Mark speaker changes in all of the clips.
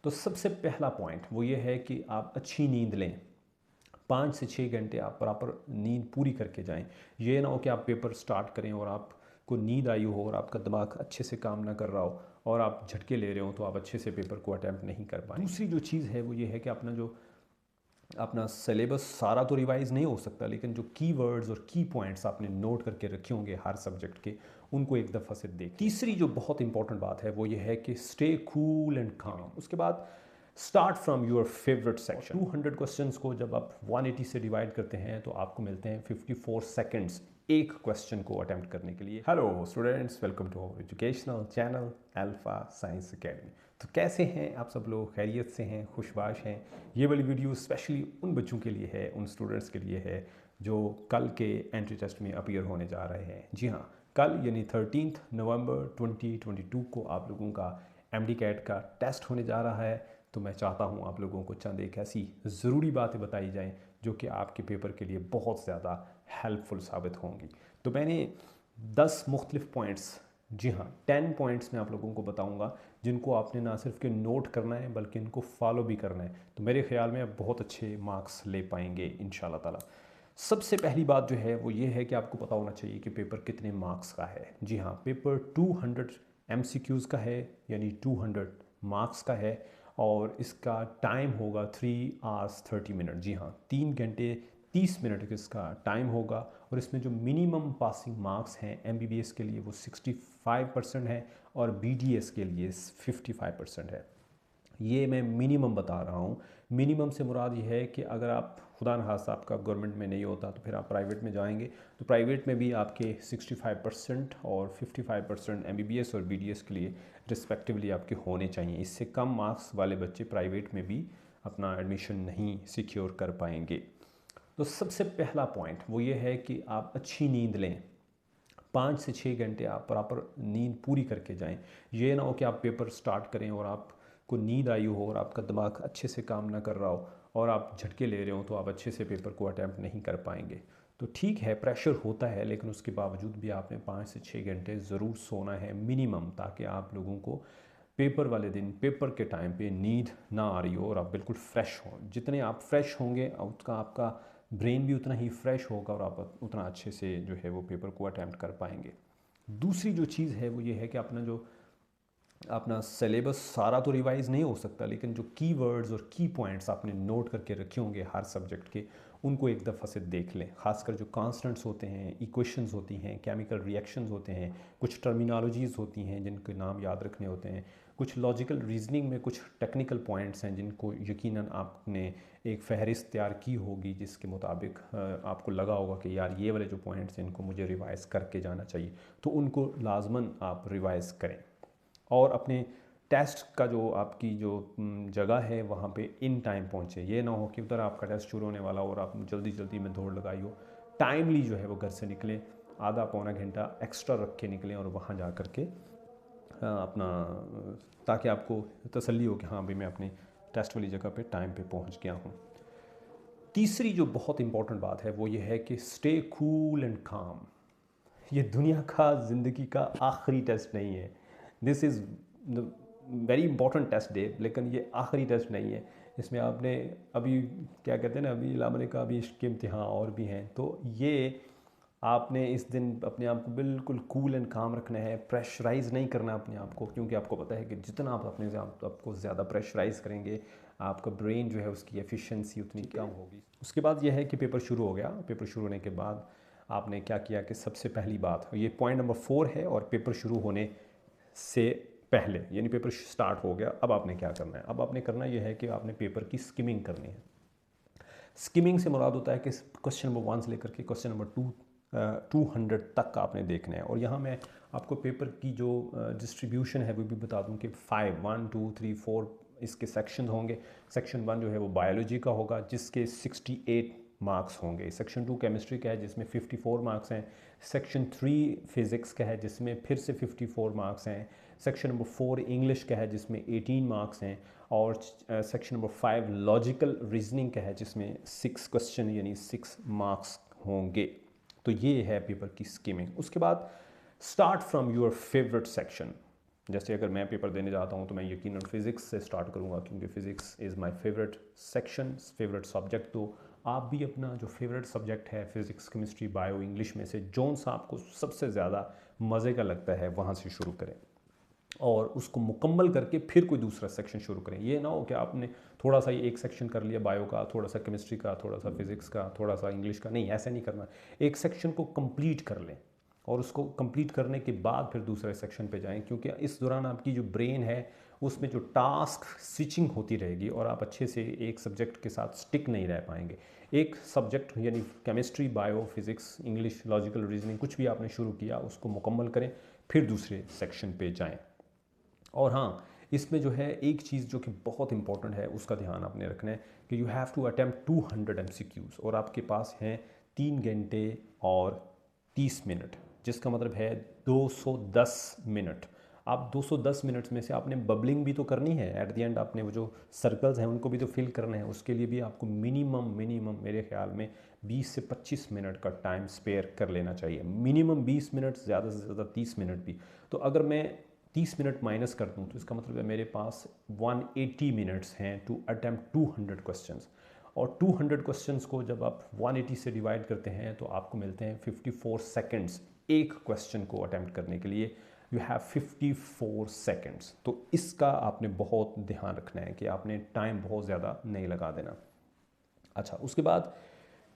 Speaker 1: तो सबसे पहला पॉइंट वो ये है कि आप अच्छी नींद लें। 5 से 6 घंटे आप प्रॉपर नींद पूरी करके जाएं। ये ना हो कि आप पेपर स्टार्ट करें और आपको नींद आई हो और आपका दिमाग अच्छे से काम ना कर रहा हो और आप झटके ले रहे हो तो आप अच्छे से पेपर को अटैम्प्ट नहीं कर पाए। दूसरी जो चीज़ है वो ये है कि अपना सिलेबस सारा तो रिवाइज़ नहीं हो सकता, लेकिन जो कीवर्ड्स और की पॉइंट्स आपने नोट करके रखे होंगे हर सब्जेक्ट के, उनको एक दफ़ा से देख। तीसरी जो बहुत इंपॉर्टेंट बात है वो ये है कि स्टे कूल एंड काम। उसके बाद start from your favourite section. 200 questions को जब आप 180 से डिवाइड करते हैं तो आपको मिलते हैं 54 सेकंड्स एक क्वेश्चन को अटेम्प्ट करने के लिए। Hello students, welcome to our educational channel Alpha Science Academy. तो कैसे हैं आप सब लोग? खैरियत से हैं, खुशबाश हैं? ये वाली वीडियो स्पेशली उन बच्चों के लिए है, उन स्टूडेंट्स के लिए है जो कल के एंट्री टेस्ट में अपीयर होने जा रहे हैं। जी हाँ, कल यानी 13 नवंबर 2022 को आप लोगों का MD कैट का टेस्ट होने जा रहा है। तो मैं चाहता हूँ आप लोगों को चंद एक ऐसी ज़रूरी बातें बताई जाएं जो कि आपके पेपर के लिए बहुत ज़्यादा हेल्पफुल साबित होंगी। तो मैंने 10 मुख्तलिफ पॉइंट्स, जी हाँ 10 पॉइंट्स मैं आप लोगों को बताऊंगा जिनको आपने ना सिर्फ के नोट करना है बल्कि इनको फॉलो भी करना है। तो मेरे ख्याल में आप बहुत अच्छे मार्क्स ले पाएंगे इंशाल्लाह ताला। सबसे पहली बात जो है वो ये है कि आपको पता होना चाहिए कि पेपर कितने मार्क्स का है। जी हाँ, पेपर 200 MCQs का है, यानी 200 मार्क्स का है और इसका टाइम होगा 3 hours 30 minutes। जी हाँ, 3 घंटे 30 मिनट इसका टाइम होगा और इसमें जो मिनिमम पासिंग मार्क्स हैं MBBS के लिए वो 65% है और BDS के लिए 55% है। ये मैं मिनिमम बता रहा हूँ। मिनिमम से मुराद ये है कि अगर आप खुदा न खास्ता आपका गवर्नमेंट में नहीं होता तो फिर आप प्राइवेट में जाएंगे तो प्राइवेट में भी आपके 65% और 55% MBBS और BDS के लिए रिस्पेक्टिवली आपके होने चाहिए। इससे कम मार्क्स वाले बच्चे प्राइवेट में भी अपना एडमिशन नहीं सिक्योर कर पाएंगे। तो सबसे पहला पॉइंट वो ये है कि आप अच्छी नींद लें। 5 से 6 घंटे आप प्रॉपर नींद पूरी करके जाएं। ये ना हो कि आप पेपर स्टार्ट करें और आपको नींद आई हो और आपका दिमाग अच्छे से काम ना कर रहा हो और आप झटके ले रहे हो तो आप अच्छे से पेपर को अटैम्प्ट नहीं कर पाएंगे। तो ठीक है, प्रेशर होता है, लेकिन उसके बावजूद भी आपने 5 से 6 घंटे ज़रूर सोना है मिनिमम, ताकि आप लोगों को पेपर वाले दिन पेपर के टाइम पे नींद ना आ रही हो और आप बिल्कुल फ्रेश हो। जितने आप फ्रेश होंगे उसका आपका ब्रेन भी उतना ही फ्रेश होगा और आप उतना अच्छे से जो है वो पेपर को अटैम्प्ट कर पाएंगे। दूसरी जो चीज़ है वो ये है कि अपना सिलेबस सारा तो रिवाइज़ नहीं हो सकता, लेकिन जो कीवर्ड्स और की पॉइंट्स आपने नोट करके रखे होंगे हर सब्जेक्ट के, उनको एक दफ़ा से देख लें। खासकर जो कांस्टेंट्स होते हैं, इक्वेशंस होती हैं, केमिकल रिएक्शंस होते हैं, कुछ टर्मिनोलॉजीज़ होती हैं जिनके नाम याद रखने होते हैं, कुछ लॉजिकल रीजनिंग में कुछ टेक्निकल पॉइंट्स हैं जिनको यकीनन आपने एक फ़हरिस्त तैयार की होगी जिसके मुताबिक आपको लगा होगा कि यार ये वाले जो पॉइंट्स हैं इनको मुझे रिवाइज़ करके जाना चाहिए, तो उनको लाजमन आप रिवाइज़ करें। और अपने टेस्ट का जो आपकी जो जगह है वहाँ पे इन टाइम पहुँचे। ये ना हो कि उधर आपका टेस्ट शुरू होने वाला हो और आप जल्दी जल्दी में दौड़ लगाई हो। टाइमली जो है वो घर से निकलें, आधा पौना घंटा एक्स्ट्रा रख के निकलें और वहाँ जा कर के अपना, ताकि आपको तसल्ली हो कि हाँ भाई मैं अपने टेस्ट वाली जगह पे टाइम पे पहुँच गया हूँ। तीसरी जो बहुत इंपॉर्टेंट बात है वो ये है कि स्टे कूल एंड काम। ये दुनिया का ज़िंदगी का आखिरी टेस्ट नहीं है। This is very important test day, लेकिन ये आखिरी टेस्ट नहीं है। इसमें आपने अभी क्या कहते हैं ना, अभी लामने का अभी इसके इम्तिहान और भी हैं, तो ये आपने इस दिन अपने आप को बिल्कुल कूल एंड काम रखना है। प्रेशराइज़ नहीं करना अपने आप को, क्योंकि आपको पता है कि जितना आप अपने आपको ज़्यादा प्रेशराइज़ करेंगे आपका ब्रेन जो है उसकी एफिशिएंसी उतनी कम होगी। उसके बाद यह है कि पेपर शुरू हो गया। पेपर शुरू होने के बाद आपने क्या किया कि सबसे पहली बात, ये पॉइंट नंबर 4 है, और पेपर शुरू होने से पहले यानी पेपर स्टार्ट हो गया, अब आपने क्या करना है? अब आपने करना यह है कि आपने पेपर की स्किमिंग करनी है। स्किमिंग से मुराद होता है कि क्वेश्चन नंबर 1 से लेकर के क्वेश्चन नंबर 200 तक आपने देखना है। और यहाँ मैं आपको पेपर की जो डिस्ट्रीब्यूशन है वो भी बता दूँ कि 1 2 3 4 इसके सेक्शन होंगे। सेक्शन 1 जो है वो बायोलॉजी का होगा जिसके 68 मार्क्स होंगे। सेक्शन 2 केमिस्ट्री का है जिसमें 54 मार्क्स हैं। सेक्शन 3 फिज़िक्स का है जिसमें फिर से 54 मार्क्स हैं। सेक्शन नंबर 4 इंग्लिश का है जिसमें 18 मार्क्स हैं। और सेक्शन नंबर 5 लॉजिकल रीजनिंग का है जिसमें 6 क्वेश्चन यानी 6 मार्क्स होंगे। तो ये है पेपर की स्कीमिंग। उसके बाद start from your favourite section. जैसे अगर मैं पेपर देने जाता हूँ तो मैं यकीनन फ़िज़िक्स से स्टार्ट करूँगा, क्योंकि physics is my favourite section, favourite subject. तो आप भी अपना जो फेवरेट सब्जेक्ट है फ़िज़िक्स, केमिस्ट्री, बायो, इंग्लिश में से जौन सा आपको सबसे ज़्यादा मज़े का लगता है वहाँ से शुरू करें और उसको मुकम्मल करके फिर कोई दूसरा सेक्शन शुरू करें। ये ना हो कि आपने थोड़ा सा ही एक सेक्शन कर लिया बायो का, थोड़ा सा केमिस्ट्री का, थोड़ा सा फिज़िक्स का, थोड़ा सा इंग्लिश का। नहीं, ऐसा नहीं करना। एक सेक्शन को कंप्लीट कर लें और उसको कंप्लीट करने के बाद फिर दूसरे सेक्शन पे जाएं, क्योंकि इस दौरान आपकी जो ब्रेन है उसमें जो टास्क स्विचिंग होती रहेगी और आप अच्छे से एक सब्जेक्ट के साथ स्टिक नहीं रह पाएंगे। एक सब्जेक्ट यानी chemistry, bio, physics, English, logical reasoning, कुछ भी आपने शुरू किया उसको मुकम्मल करें, फिर दूसरे सेक्शन पे जाएं। और हाँ, इसमें जो है एक चीज़ जो कि बहुत इंपॉर्टेंट है उसका ध्यान आपने रखना है कि you have to attempt 200 MCQs और आपके पास हैं 3 घंटे और 30 मिनट, जिसका मतलब है 210 मिनट। आप 210 मिनट्स में से आपने बबलिंग भी तो करनी है, एट द एंड आपने वो जो सर्कल्स हैं उनको भी तो फिल करने हैं। उसके लिए भी आपको मिनिमम मेरे ख्याल में 20 से 25 मिनट का टाइम स्पेयर कर लेना चाहिए। मिनिमम 20 मिनट, ज़्यादा से ज़्यादा 30 मिनट भी। तो अगर मैं 30 मिनट माइनस कर दूँ तो इसका मतलब है मेरे पास 180 मिनट्स हैं टू अटैम्प्ट 200 क्वेश्चंस। और 200 क्वेश्चंस को जब आप 180 से डिवाइड करते हैं तो आपको मिलते हैं 54 सेकंड्स एक क्वेश्चन को अटैम्प्ट करने के लिए। You have 54 seconds. तो इसका आपने बहुत ध्यान रखना है कि आपने टाइम बहुत ज़्यादा नहीं लगा देना। अच्छा, उसके बाद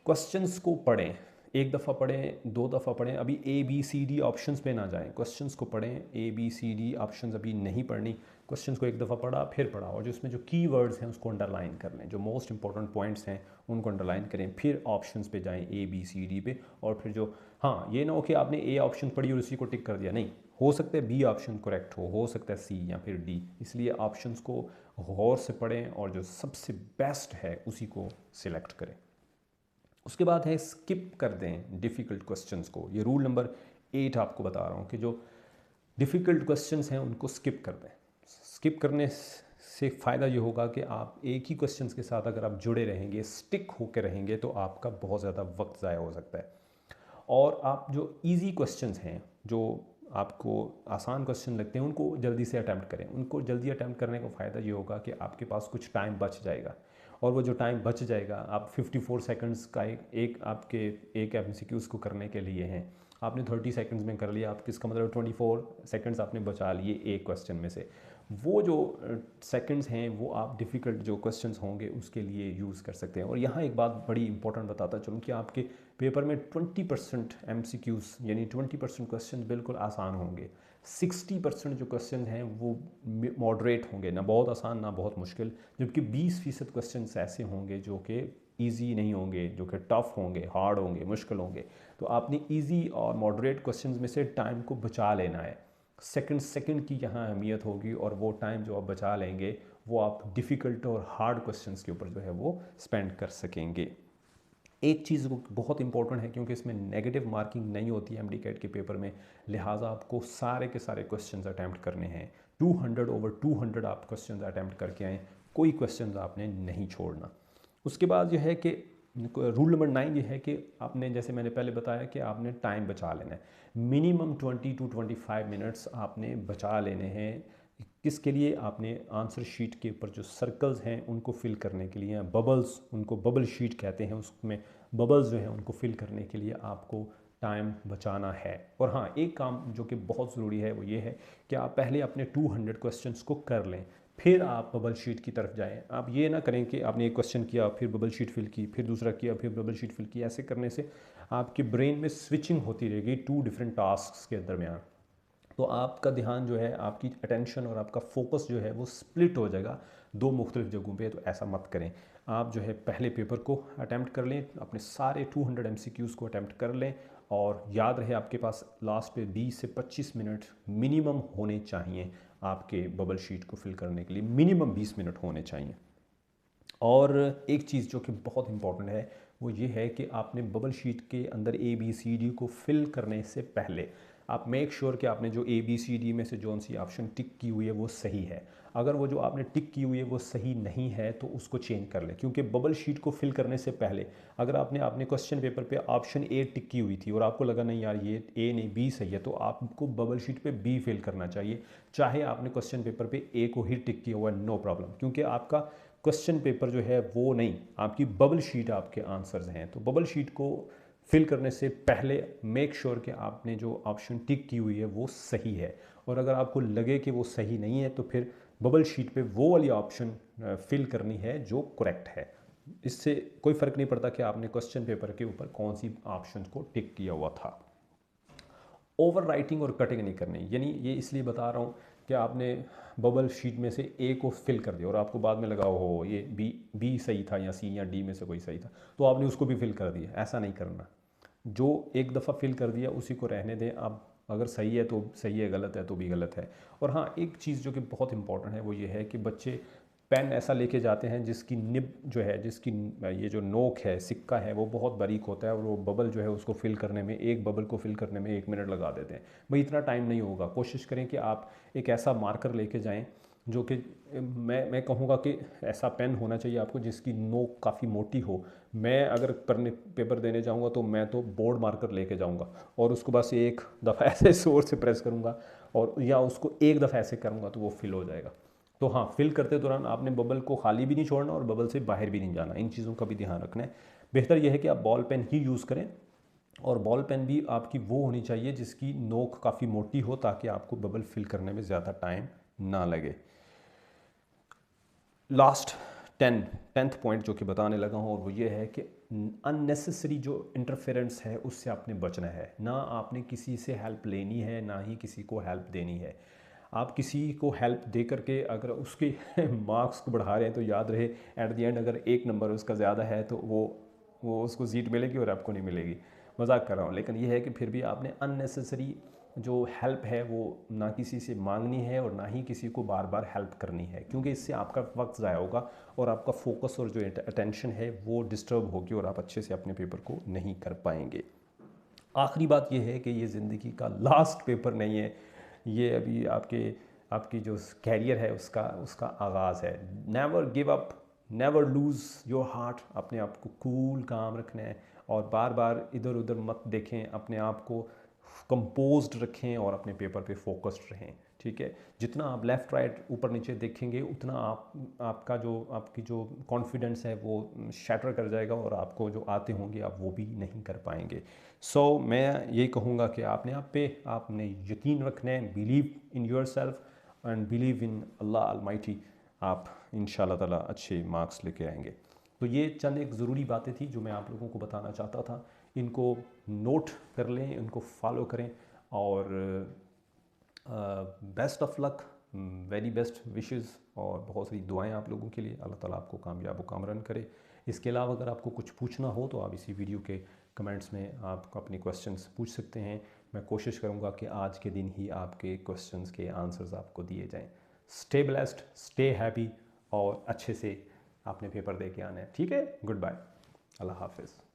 Speaker 1: क्वेश्चंस को पढ़ें, एक दफ़ा पढ़ें, 2 दफ़ा पढ़ें। अभी ABCD ऑप्शंस पे ना जाएं, क्वेश्चंस को पढ़ें। ABCD ऑप्शंस अभी नहीं पढ़नी, क्वेश्चंस को एक दफ़ा पढ़ा फिर पढ़ा, और जो इसमें जो कीवर्ड्स हैं उसको अंडरलाइन कर लें, जो मोस्ट इंपॉर्टेंट पॉइंट्स हैं उनको अंडरलाइन करें, फिर ऑप्शंस पे जाएं ABCD पे। और फिर जो, हाँ, ये ना हो कि आपने A ऑप्शन पढ़ी और उसी को टिक कर दिया, नहीं, हो सकता है B ऑप्शन करेक्ट हो सकता है C या फिर D, इसलिए ऑप्शंस को गौर से पढ़ें और जो सबसे बेस्ट है उसी को सिलेक्ट करें। उसके बाद है स्किप कर दें डिफ़िकल्ट क्वेश्चंस को। ये रूल नंबर 8 आपको बता रहा हूँ कि जो डिफ़िकल्ट क्वेश्चंस हैं उनको स्किप कर दें। स्किप करने से फ़ायदा ये होगा कि आप एक ही क्वेश्चंस के साथ अगर आप जुड़े रहेंगे, स्टिक होकर रहेंगे, तो आपका बहुत ज़्यादा वक्त ज़ाया हो सकता है। और आप जो इजी क्वेश्चंस हैं, जो आपको आसान क्वेश्चन लगते हैं, उनको जल्दी से अटैम्प्ट करें। उनको जल्दी अटैम्प्ट करने का फ़ायदा ये होगा कि आपके पास कुछ टाइम बच जाएगा, और वो जो टाइम बच जाएगा, आप 54 सेकंड्स का एक आपके एक MCQs को करने के लिए हैं, आपने 30 सेकंड्स में कर लिया, आप किसका मतलब 24 सेकंड्स आपने बचा लिए एक क्वेश्चन में से। वो जो सेकंड्स हैं वो आप डिफ़िकल्ट जो क्वेश्चंस होंगे उसके लिए यूज़ कर सकते हैं। और यहाँ एक बात बड़ी इंपॉर्टेंट बताता चलूँ कि आपके पेपर में 20% MCQs यानी 20% क्वेश्चन बिल्कुल आसान होंगे, 60% जो क्वेश्चन हैं वो मॉडरेट होंगे, ना बहुत आसान ना बहुत मुश्किल, जबकि 20% क्वेश्चन ऐसे होंगे जो कि ईजी नहीं होंगे, जो कि टफ़ होंगे, हार्ड होंगे, मुश्किल होंगे। तो आपने ईजी और मॉडरेट क्वेश्चंस में से टाइम को बचा लेना है। सेकंड की यहाँ अहमियत होगी, और वो टाइम जो आप बचा लेंगे वो आप डिफ़िकल्ट और हार्ड क्वेश्चंस के ऊपर जो है वो स्पेंड कर सकेंगे। एक चीज़ वो बहुत इंपॉर्टेंट है, क्योंकि इसमें नेगेटिव मार्किंग नहीं होती है MD कैट के पेपर में, लिहाजा आपको सारे के सारे क्वेश्चंस अटैम्प्ट करने हैं। 200 ओवर 200 आप क्वेश्चंस अटैम्प्ट करके आएँ, कोई क्वेश्चंस आपने नहीं छोड़ना। उसके बाद जो है कि रूल नंबर 9 ये है कि आपने, जैसे मैंने पहले बताया, कि आपने टाइम बचा लेना है। मिनिमम 20 to 25 मिनट्स आपने बचा लेने हैं। किसके लिए? आपने आंसर शीट के ऊपर जो सर्कल्स हैं उनको फिल करने के लिए, बबल्स, उनको बबल शीट कहते हैं, उसमें बबल्स जो हैं उनको फिल करने के लिए आपको टाइम बचाना है। और हाँ, एक काम जो कि बहुत ज़रूरी है वो ये है कि आप पहले अपने 200 क्वेश्चंस को कर लें, फिर आप बबल शीट की तरफ जाएं। आप ये ना करें कि आपने एक क्वेश्चन किया, फिर बबल शीट फिल की, फिर दूसरा किया, फिर बबल शीट फिल की। ऐसे करने से आपके ब्रेन में स्विचिंग होती रहेगी 2 डिफरेंट टास्क्स के दरमियान। तो आपका ध्यान जो है, आपकी अटेंशन और आपका फोकस जो है वो स्प्लिट हो जाएगा 2 मुख्तलिफ जगहों पे। तो ऐसा मत करें। आप जो है पहले पेपर को अटैम्प्ट कर लें, अपने सारे 200 MCQs को अटैम्प्ट कर लें, और याद रहे आपके पास लास्ट पे 20 से 25 मिनट मिनिमम होने चाहिए आपके बबल शीट को फिल करने के लिए, मिनिमम 20 मिनट होने चाहिए। और एक चीज़ जो कि बहुत इंपॉर्टेंट है वो ये है कि आपने बबल शीट के अंदर ABCD को फिल करने से पहले आप मेक श्योर कि आपने जो ABCD में से जो सी ऑप्शन टिक की हुई है वो सही है। अगर वो जो आपने टिक की हुई है वो सही नहीं है तो उसको चेंज कर लें, क्योंकि बबल शीट को फिल करने से पहले अगर आपने अपने क्वेश्चन पेपर पे ऑप्शन A टिक की हुई थी और आपको लगा नहीं यार ये A नहीं B सही है, तो आपको बबल शीट पे B फिल करना चाहिए, चाहे आपने क्वेश्चन पेपर पे A को ही टिक किया हुआ है, नो प्रॉब्लम, क्योंकि आपका क्वेश्चन पेपर जो है वो नहीं, आपकी बबल शीट आपके आंसर्स हैं। तो बबल शीट को फिल करने से पहले मेक श्योर कि आपने जो ऑप्शन टिक की हुई है वो सही है, और अगर आपको लगे कि वो सही नहीं है तो फिर बबल शीट पे वो वाली ऑप्शन फिल करनी है जो करेक्ट है। इससे कोई फ़र्क नहीं पड़ता कि आपने क्वेश्चन पेपर के ऊपर कौन सी ऑप्शन को टिक किया हुआ था। ओवर राइटिंग और कटिंग नहीं करनी, यानी ये इसलिए बता रहा हूँ कि आपने बबल शीट में से A को फिल कर दिया और आपको बाद में लगा हो ये बी सही था या C या D में से कोई सही था, तो आपने उसको भी फिल कर दिया। ऐसा नहीं करना, जो एक दफ़ा फिल कर दिया उसी को रहने दें। आप अगर सही है तो सही है, गलत है तो भी गलत है। और हाँ, एक चीज़ जो कि बहुत इंपॉर्टेंट है वो ये है कि बच्चे पेन ऐसा लेके जाते हैं जिसकी निब जो है, जिसकी ये जो नोक है, सिक्का है, वो बहुत बारीक होता है, और वो बबल जो है उसको फिल करने में, एक बबल को फिल करने में 1 मिनट लगा देते हैं। भाई इतना टाइम नहीं होगा। कोशिश करें कि आप एक ऐसा मार्कर लेके जाएं जो कि मैं कहूँगा कि ऐसा पेन होना चाहिए आपको जिसकी नोक काफ़ी मोटी हो। मैं अगर पेपर देने जाऊँगा तो मैं तो बोर्ड मार्कर लेके जाऊँगा और उसको बस एक दफ़ा ऐसे ज़ोर से प्रेस करूँगा, और या उसको एक दफ़ा ऐसे करूँगा तो वो फिल हो जाएगा। तो हाँ, फिल करते दौरान आपने बबल को खाली भी नहीं छोड़ना और बबल से बाहर भी नहीं जाना, इन चीज़ों का भी ध्यान रखना है। बेहतर यह है कि आप बॉल पेन ही यूज़ करें, और बॉल पेन भी आपकी वो होनी चाहिए जिसकी नोक काफ़ी मोटी हो, ताकि आपको बबल फिल करने में ज़्यादा टाइम ना लगे। लास्ट 10th पॉइंट जो कि बताने लगा हूँ, और वो ये है कि अननेसेसरी जो इंटरफेरेंस है उससे आपने बचना है। ना आपने किसी से हेल्प लेनी है, ना ही किसी को हेल्प देनी है। आप किसी को हेल्प दे करके अगर उसके मार्क्स को बढ़ा रहे हैं तो याद रहे एट द एंड अगर 1 नंबर उसका ज़्यादा है तो वो उसको सीट मिलेगी और आपको नहीं मिलेगी। मजाक कर रहा हूँ, लेकिन ये है कि फिर भी आपने अननेसेसरी जो हेल्प है वो ना किसी से मांगनी है और ना ही किसी को बार बार हेल्प करनी है, क्योंकि इससे आपका वक्त ज़ाया होगा और आपका फोकस और जो अटेंशन है वो डिस्टर्ब होगी और आप अच्छे से अपने पेपर को नहीं कर पाएंगे। आखिरी बात यह है कि ये ज़िंदगी का लास्ट पेपर नहीं है, ये अभी आपकी जो कैरियर है उसका आगाज़ है। Never give up, never lose your heart. अपने आप को कूल काम रखना है और बार बार इधर उधर मत देखें, अपने आप को कंपोज्ड रखें और अपने पेपर पे फोकस्ड रहें। ठीक है, जितना आप लेफ़्ट राइट ऊपर नीचे देखेंगे उतना आपकी जो कॉन्फिडेंस है वो शैटर कर जाएगा और आपको जो आते होंगे आप वो भी नहीं कर पाएंगे। सो मैं यही कहूँगा कि आपने यकीन रखना है, believe in your self and believe in Allah Almighty. आप इंशाल्लाह ताला अच्छे मार्क्स लेके आएंगे। तो ये चंद एक ज़रूरी बातें थी जो मैं आप लोगों को बताना चाहता था। इनको नोट कर लें, इनको फॉलो करें, और best of luck, very best wishes और बहुत सारी दुआएं आप लोगों के लिए। अल्लाह ताला आपको कामयाब व कामरान करे। इसके अलावा अगर आपको कुछ पूछना हो तो आप इसी वीडियो के कमेंट्स में आप अपने क्वेश्चंस पूछ सकते हैं। मैं कोशिश करूंगा कि आज के दिन ही आपके क्वेश्चंस के आंसर्स आपको दिए जाएं। स्टे ब्लेस्ड, स्टे हैप्पी और अच्छे से आपने पेपर दे के आना है। ठीक है, गुड बाय, अल्लाह हाफिज़।